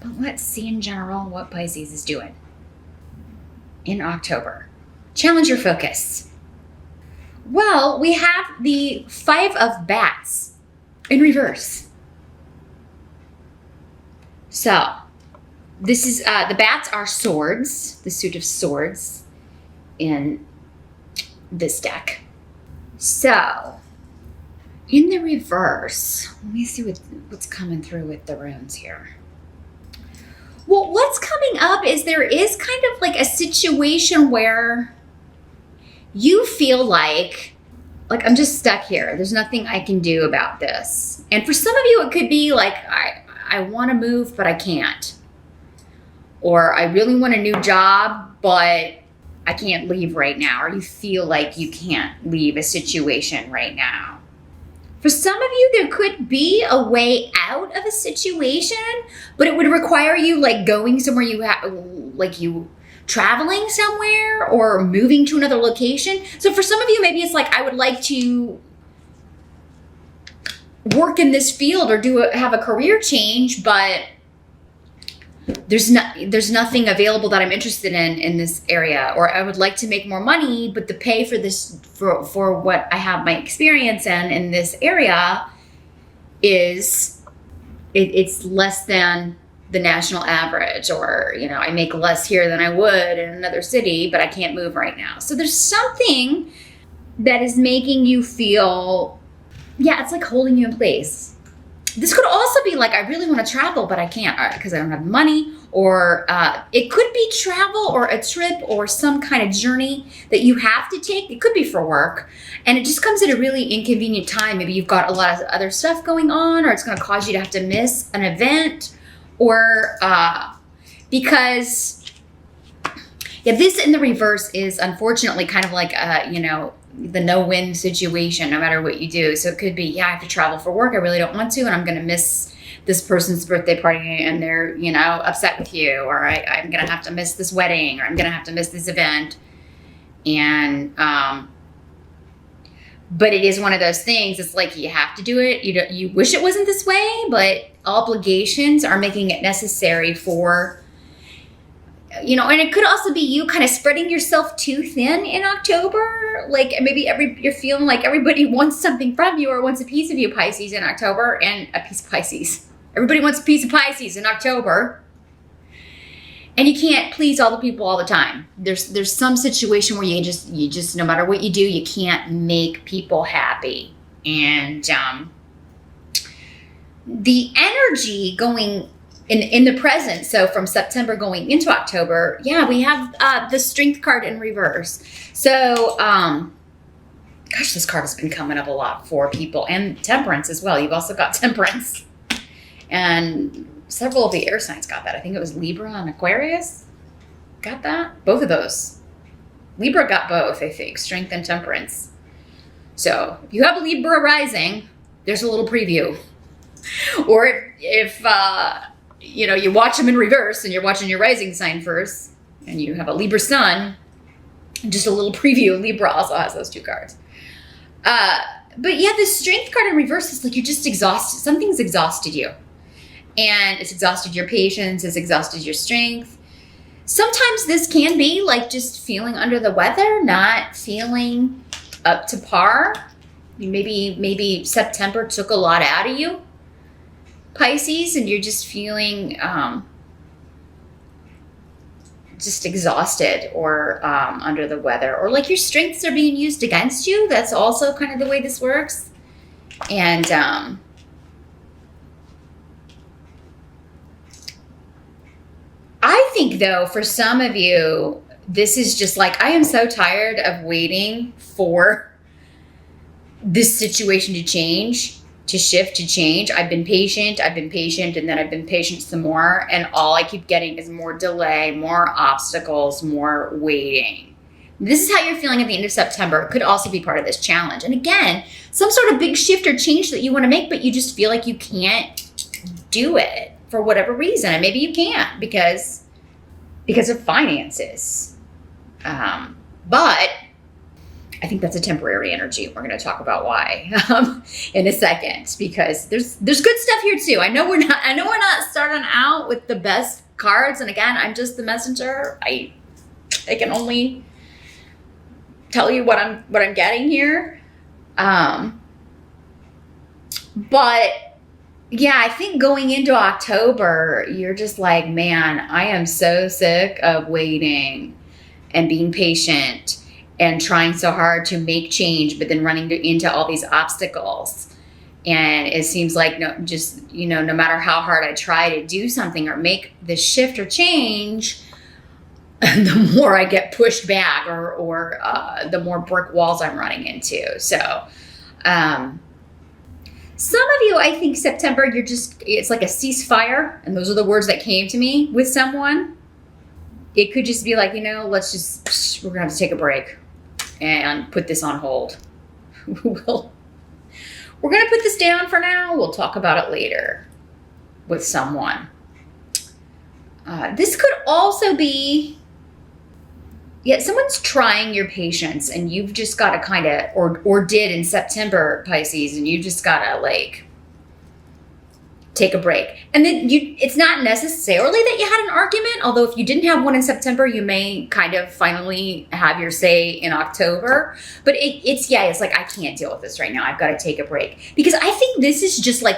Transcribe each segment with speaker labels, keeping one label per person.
Speaker 1: But let's see in general what Pisces is doing in October. Challenge your focus. Well, we have the 5 of Bats in reverse. So this is, the bats are swords, the suit of swords in this deck. So in the reverse, let me see what's coming through with the runes here. Well, what's coming up is there is kind of like a situation where you feel like I'm just stuck here. There's nothing I can do about this. And for some of you, it could be like, I want to move, but I can't. Or I really want a new job, but I can't leave right now. Or you feel like you can't leave a situation right now. For some of you, there could be a way out of a situation, but it would require you like going somewhere you traveling somewhere or moving to another location. So for some of you, maybe it's like, I would like to work in this field or have a career change, but there's nothing available that I'm interested in this area. Or I would like to make more money, but the pay for this, for what I have my experience in this area it's less than the national average, or, you know, I make less here than I would in another city, but I can't move right now. So there's something that is making you feel, it's like holding you in place. This could also be like, I really want to travel, but I can't because I don't have money. Or it could be travel or a trip or some kind of journey that you have to take. It could be for work. And it just comes at a really inconvenient time. Maybe you've got a lot of other stuff going on, or it's going to cause you to have to miss an event. Or because, this in the reverse is unfortunately kind of like, the no-win situation, no matter what you do. So it could be, I have to travel for work. I really don't want to, and I'm going to miss this person's birthday party and they're, upset with you. Or I'm going to have to miss this wedding, or I'm going to have to miss this event. And, but it is one of those things. It's like, you have to do it. You wish it wasn't this way, but obligations are making it necessary for, and it could also be you kind of spreading yourself too thin in October. Like maybe you're feeling like everybody wants something from you or wants a piece of you, Pisces, in October, and a piece of Pisces. Everybody wants a piece of Pisces in October. And you can't please all the people all the time. There's some situation where you just no matter what you do, you can't make people happy. And the energy going in the present, so from September going into October, we have the Strength card in reverse. So, this card has been coming up a lot for people, and Temperance as well. You've also got Temperance. And several of the air signs got that. I think it was Libra and Aquarius got that. Both of those. Libra got both, I think, Strength and Temperance. So if you have a Libra rising, there's a little preview. Or if you watch them in reverse and you're watching your rising sign first, and you have a Libra sun, just a little preview. Libra also has those 2 cards. But the Strength card in reverse is like you're just exhausted. Something's exhausted you. And it's exhausted your patience, it's exhausted your strength. Sometimes this can be like just feeling under the weather, not feeling up to par. Maybe September took a lot out of you, Pisces, and you're just feeling just exhausted or under the weather, or like your strengths are being used against you. That's also kind of the way this works. And I think, though, for some of you, this is just like, I am so tired of waiting for this situation to change, to shift, to change. I've been patient, and then I've been patient some more. And all I keep getting is more delay, more obstacles, more waiting. This is how you're feeling at the end of September. It could also be part of this challenge. And again, some sort of big shift or change that you want to make, but you just feel like you can't do it for whatever reason. And maybe you can't because of finances. But I think that's a temporary energy. We're going to talk about why in a second, because there's good stuff here too. I know we're not starting out with the best cards. And again, I'm just the messenger. I can only tell you what I'm getting here. But yeah, I think going into October, you're just like, man, I am so sick of waiting and being patient and trying so hard to make change, but then running into all these obstacles. And it seems like no matter how hard I try to do something or make this shift or change, the more I get pushed back or the more brick walls I'm running into. So, some of you, I think September, it's like a ceasefire. And those are the words that came to me with someone. It could just be like, we're going to have to take a break and put this on hold. We're going to put this down for now. We'll talk about it later with someone. This could also be, someone's trying your patience and you've just got to kind of, or did in September, Pisces, and you just got to like take a break. And then it's not necessarily that you had an argument, although if you didn't have one in September, you may kind of finally have your say in October. But it's like, I can't deal with this right now. I've got to take a break. Because I think this is just like,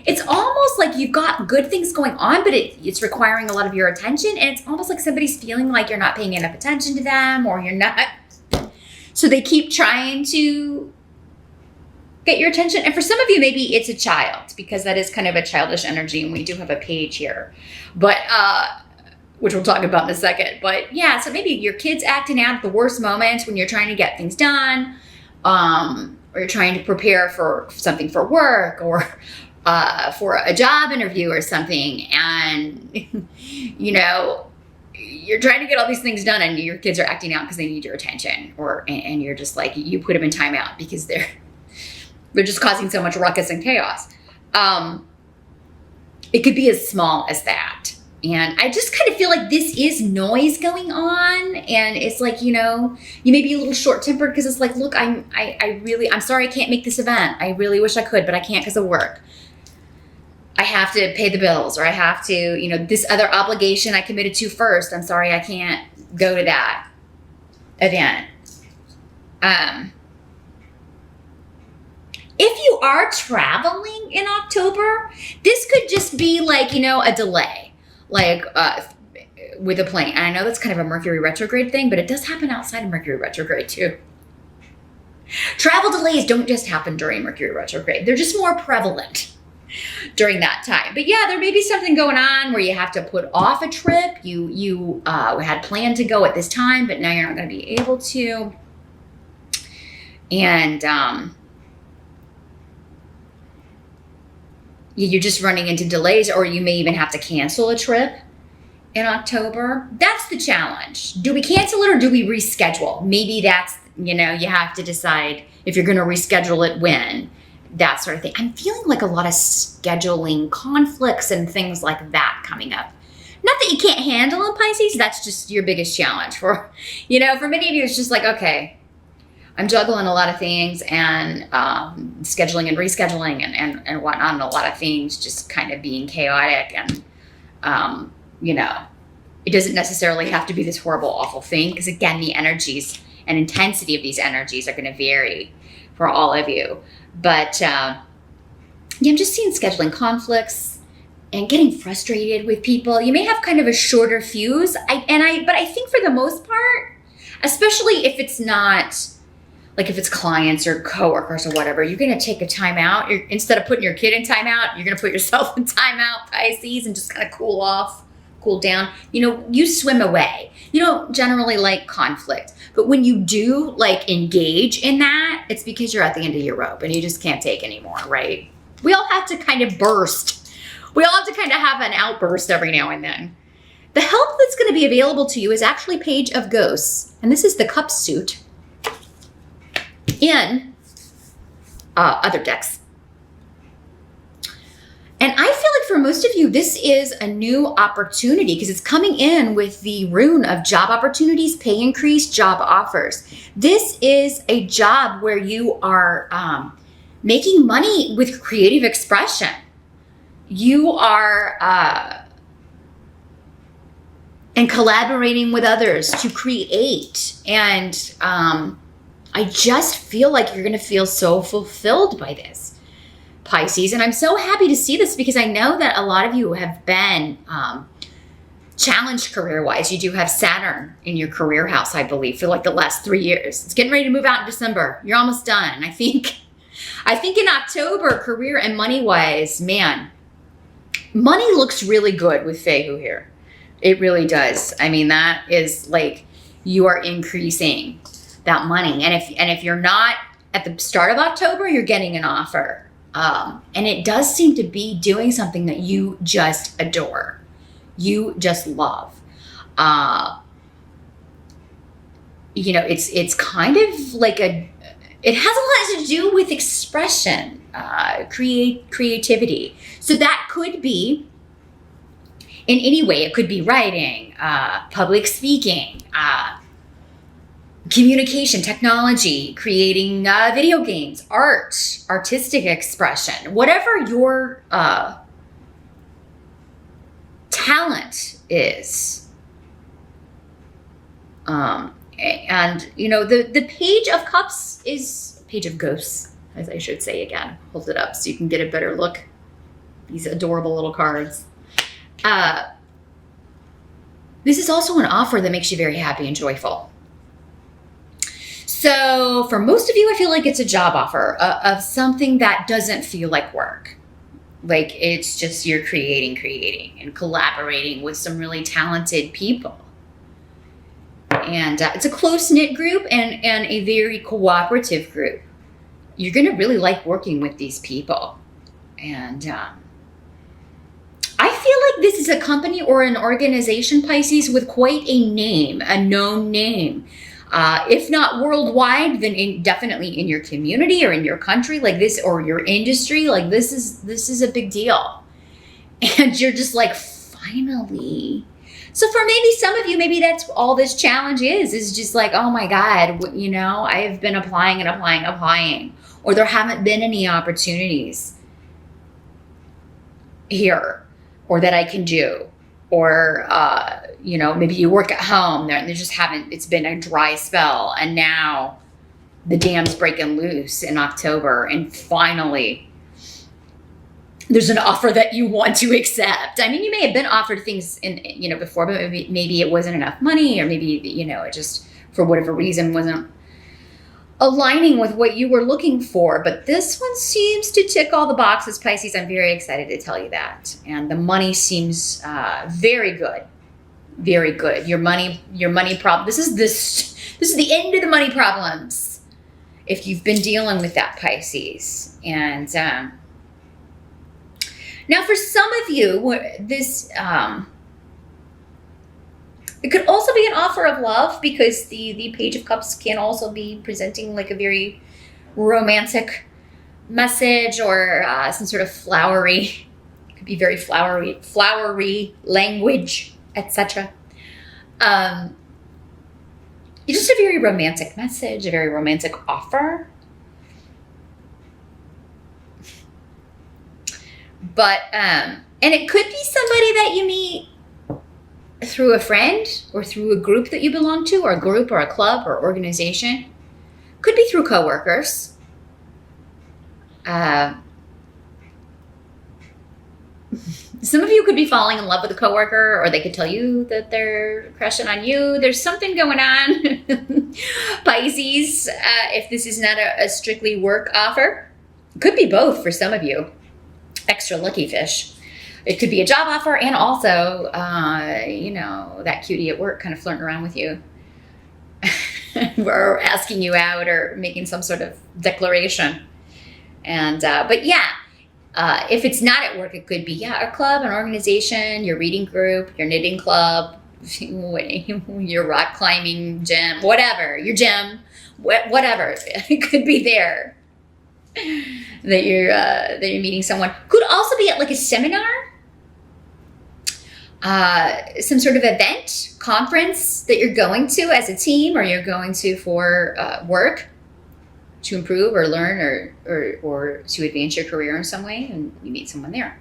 Speaker 1: it's almost like you've got good things going on, but it's requiring a lot of your attention. And it's almost like somebody's feeling like you're not paying enough attention to them, or you're not. So they keep trying to get your attention. And for some of you, maybe it's a child, because that is kind of a childish energy. And we do have a page here, but, which we'll talk about in a second. But yeah, so maybe your kid's acting out at the worst moments when you're trying to get things done, or you're trying to prepare for something for work, or for a job interview or something. And, you're trying to get all these things done and your kids are acting out because they need your attention, and you're just like, you put them in timeout because they're just causing so much ruckus and chaos. It could be as small as that. And I just kind of feel like this is noise going on. And it's like, you may be a little short-tempered because it's like, look, I'm sorry I can't make this event. I really wish I could, but I can't because of work. I have to pay the bills, or I have to, this other obligation I committed to first. I'm sorry I can't go to that event. If you are traveling in October, this could just be like, a delay, like with a plane. And I know that's kind of a Mercury retrograde thing, but it does happen outside of Mercury retrograde too. Travel delays don't just happen during Mercury retrograde. They're just more prevalent during that time. But yeah, there may be something going on where you have to put off a trip. You had planned to go at this time, but now you're not going to be able to. And you're just running into delays, or you may even have to cancel a trip in October. That's the challenge. Do we cancel it or do we reschedule? Maybe that's, you have to decide if you're going to reschedule it when, that sort of thing. I'm feeling like a lot of scheduling conflicts and things like that coming up. Not that you can't handle in Pisces, that's just your biggest challenge for many of you, it's just like, okay, I'm juggling a lot of things and scheduling and rescheduling and whatnot, and a lot of things just kind of being chaotic. And, it doesn't necessarily have to be this horrible, awful thing, because again, the energies and intensity of these energies are going to vary for all of you. But I'm just seeing scheduling conflicts and getting frustrated with people. You may have kind of a shorter fuse. But I think for the most part, especially if it's not, like if it's clients or coworkers or whatever, you're going to take a time out. Instead of putting your kid in timeout, you're going to put yourself in timeout, Pisces, and just kind of cool off, cool down. You swim away. You don't generally like conflict. But when you do like engage in that, it's because you're at the end of your rope and you just can't take anymore, right? We all have to kind of burst. We all have to kind of have an outburst every now and then. The help that's going to be available to you is actually Page of Ghosts. And this is the Cup suit in other decks. And I feel like for most of you, this is a new opportunity because it's coming in with the rune of job opportunities, pay increase, job offers. This is a job where you are making money with creative expression. You are and collaborating with others to create. And I just feel like you're going to feel so fulfilled by this, Pisces. And I'm so happy to see this because I know that a lot of you have been challenged career-wise. You do have Saturn in your career house, I believe, for like the last 3 years. It's getting ready to move out in December. You're almost done. I think in October, career and money-wise, man, money looks really good with Fehu here. It really does. I mean, that is like you are increasing that money. And if you're not at the start of October, you're getting an offer. And it does seem to be doing something that you just adore. You just love. It's kind of like it has a lot to do with expression, creativity. So that could be in any way. It could be writing, public speaking, communication, technology, creating video games, art, artistic expression, whatever your talent is. And the Page of Cups is Page of Ghosts, as I should say again. Hold it up so you can get a better look. These adorable little cards. This is also an offer that makes you very happy and joyful. So for most of you, I feel like it's a job offer of something that doesn't feel like work. Like it's just you're creating and collaborating with some really talented people. And it's a close-knit group and a very cooperative group. You're going to really like working with these people. And I feel like this is a company or an organization, Pisces, with quite a name, a known name. If not worldwide, then definitely in your community or in your country like this, or your industry. Like this is a big deal. And you're just like, finally. So for maybe some of you, maybe that's all this challenge is just like, oh my God, I have been applying, or there haven't been any opportunities here or that I can do. Or, maybe you work at home there and it's been a dry spell, and now the dam's breaking loose in October, and finally there's an offer that you want to accept. I mean, you may have been offered things before, but maybe it wasn't enough money, or maybe, it just for whatever reason wasn't aligning with what you were looking for. But this one seems to tick all the boxes, Pisces. I'm very excited to tell you that. And the money seems very good. Very good. Your money problem. This is the end of the money problems, if you've been dealing with that, Pisces. And now for some of you, this it could also be an offer of love, because the Page of Cups can also be presenting like a very romantic message, or some sort of flowery, it could be very flowery language, etc. Just a very romantic message, a very romantic offer. But, and it could be somebody that you meet through a friend, or through a group that you belong to, or a group or a club or organization. Could be through coworkers. Some of you could be falling in love with a coworker, or they could tell you that they're crushing on you. There's something going on, Pisces, if this is not a strictly work offer. It could be both for some of you. Extra lucky fish. It could be a job offer, and also, that cutie at work kind of flirting around with you or asking you out, or making some sort of declaration. And, but yeah, if it's not at work, it could be, a club, an organization, your reading group, your knitting club, your rock climbing gym, whatever, your gym, whatever. It could be there. that you're meeting someone. Could also be at like a seminar, some sort of event, conference that you're going to as a team, or you're going to for work to improve or learn or to advance your career in some way, and you meet someone there.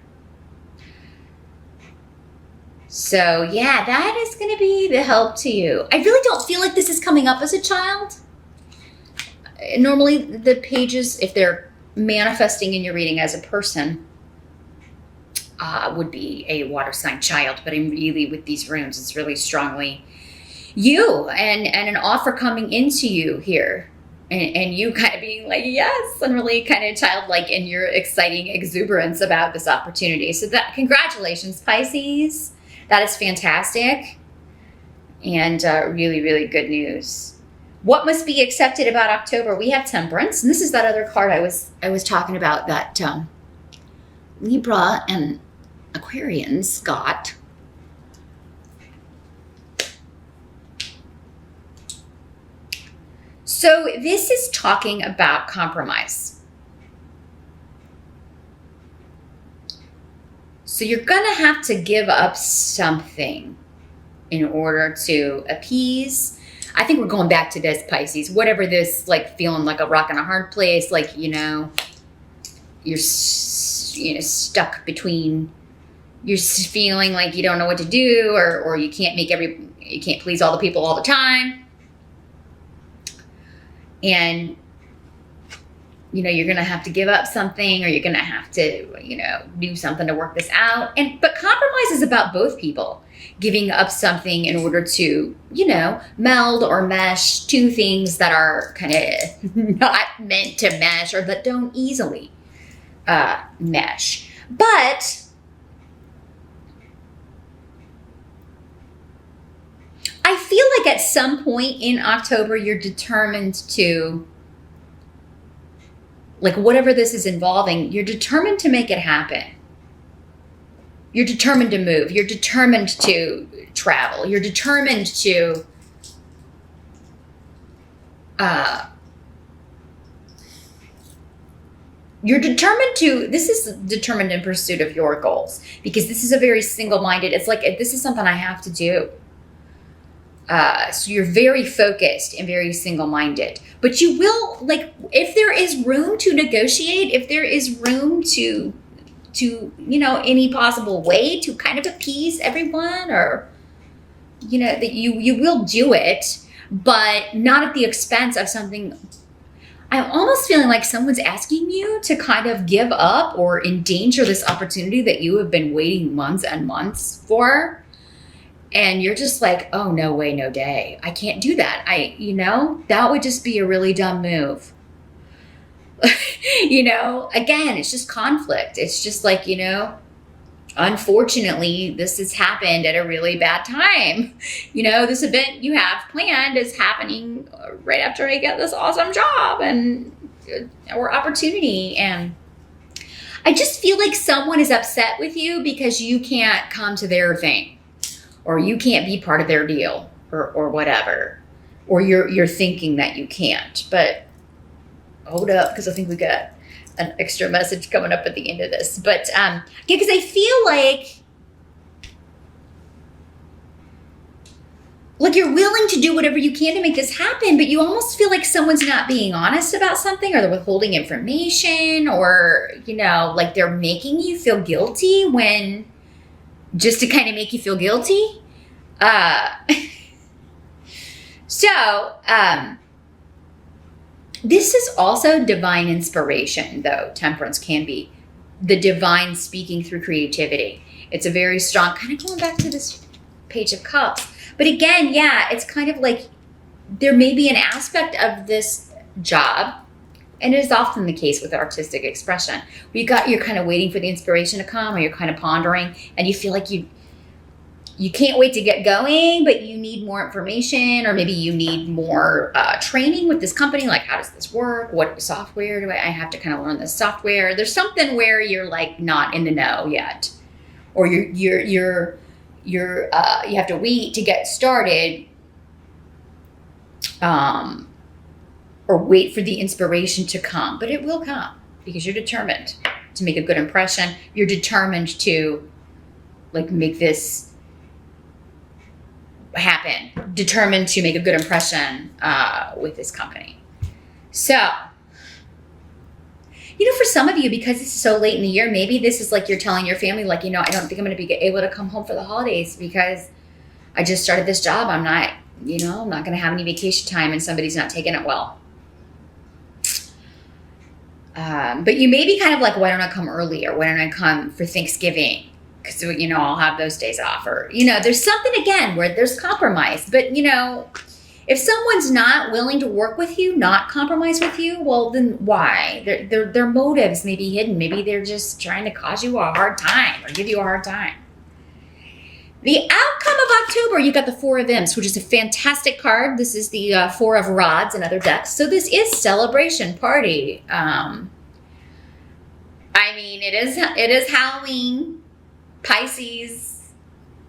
Speaker 1: So yeah, that is going to be the help to you. I really don't feel like this is coming up as a child. Normally the pages, if they're manifesting in your reading as a person, would be a water sign child. But I'm really, with these runes, it's really strongly you and an offer coming into you here. And you kind of being like, yes, and really kind of childlike in your exciting exuberance about this opportunity. So that, congratulations, Pisces. That is fantastic. And really, really good news. What must be accepted about October? We have Temperance. And this is that other card I was talking about that Libra and Aquarians got. So this is talking about compromise. So you're going to have to give up something in order to appease. I think we're going back to this, Pisces. Whatever this, like feeling like a rock in a hard place, like, you're stuck between, you're feeling like you don't know what to do, or you can't please all the people all the time. And, you're going to have to give up something, or you're going to have to, do something to work this out. But compromise is about both people giving up something in order to, meld or mesh two things that are kind of not meant to mesh, or that don't easily mesh. But I feel like at some point in October, you're determined to, like, whatever this is involving, you're determined to make it happen. You're determined to move. You're determined to travel. You're determined to this is determined in pursuit of your goals, because this is a very single-minded, it's like, this is something I have to do. So you're very focused and very single-minded, but you will, like, if there is room to negotiate, if there is room to any possible way to kind of appease everyone, or, that you will do it, but not at the expense of something. I'm almost feeling like someone's asking you to kind of give up or endanger this opportunity that you have been waiting months and months for. And you're just like, oh, no way, no day. I can't do that. That would just be a really dumb move. Again, it's just conflict. It's just like, unfortunately, this has happened at a really bad time. This event you have planned is happening right after I get this awesome job or opportunity. And I just feel like someone is upset with you because you can't come to their thing, or you can't be part of their deal, or whatever, or you're thinking that you can't. But hold up, because I think we got an extra message coming up at the end of this. But yeah, because I feel like you're willing to do whatever you can to make this happen, but you almost feel like someone's not being honest about something, or they're withholding information, or like they're making you feel guilty when, just to kind of make you feel guilty. This is also divine inspiration, though. Temperance can be the divine speaking through creativity. It's a very strong, kind of going back to this Page of Cups. But again, yeah, it's kind of like there may be an aspect of this job, and it is often the case with artistic expression, where you're kind of waiting for the inspiration to come, or you're kind of pondering, and you feel like you can't wait to get going, but you need more information, or maybe you need more training with this company. Like, how does this work? What software do I have to kind of learn this software? There's something where you're like not in the know yet, or you have to wait to get started, or wait for the inspiration to come, but it will come. because you're determined to make a good impression. You're determined to like make this happen. Determined to make a good impression with this company. So, you know, for some of you, because it's so late in the year, maybe this is like you're telling your family, like, you know, I don't think I'm going to be able to come home for the holidays because I just started this job. I'm not, you know, I'm not going to have any vacation time and somebody's not taking it well. But you may be kind of like, why don't I come early? Or why don't I come for Thanksgiving? Because, you know, I'll have those days off. Or, you know, there's something, again, where there's compromise. But, you know, if someone's not willing to work with you, not compromise with you, well, then why? Their motives may be hidden. Maybe they're just trying to cause you a hard time or give you a hard time. The outcome of October, you got the Four of Imps, which is a fantastic card. This is the Four of Rods and other decks. So this is celebration, party. I mean, it is Halloween. Pisces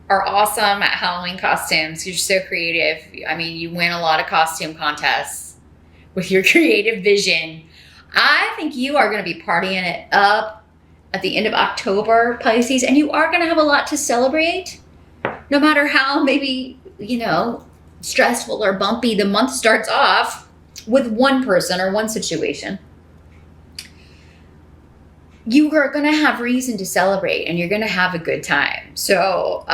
Speaker 1: are awesome at Halloween costumes. You're so creative. I mean, you win a lot of costume contests with your creative vision. I think you are going to be partying it up at the end of October, Pisces, and you are going to have a lot to celebrate. No matter how maybe, you know, stressful or bumpy the month starts off with one person or one situation, you are going to have reason to celebrate and you're going to have a good time. So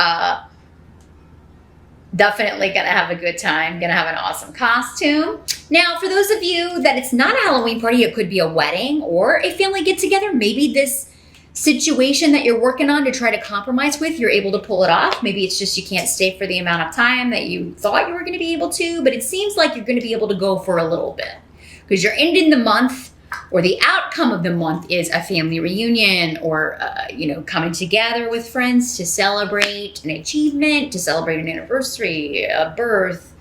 Speaker 1: definitely going to have a good time, going to have an awesome costume. Now, for those of you that it's not a Halloween party, it could be a wedding or a family get together. Maybe this situation that you're working on to try to compromise with, you're able to pull it off. Maybe it's just you can't stay for the amount of time that you thought you were going to be able to, but it seems like you're going to be able to go for a little bit because you're ending the month, or the outcome of the month is a family reunion or, you know, coming together with friends to celebrate an achievement, to celebrate an anniversary, a birth,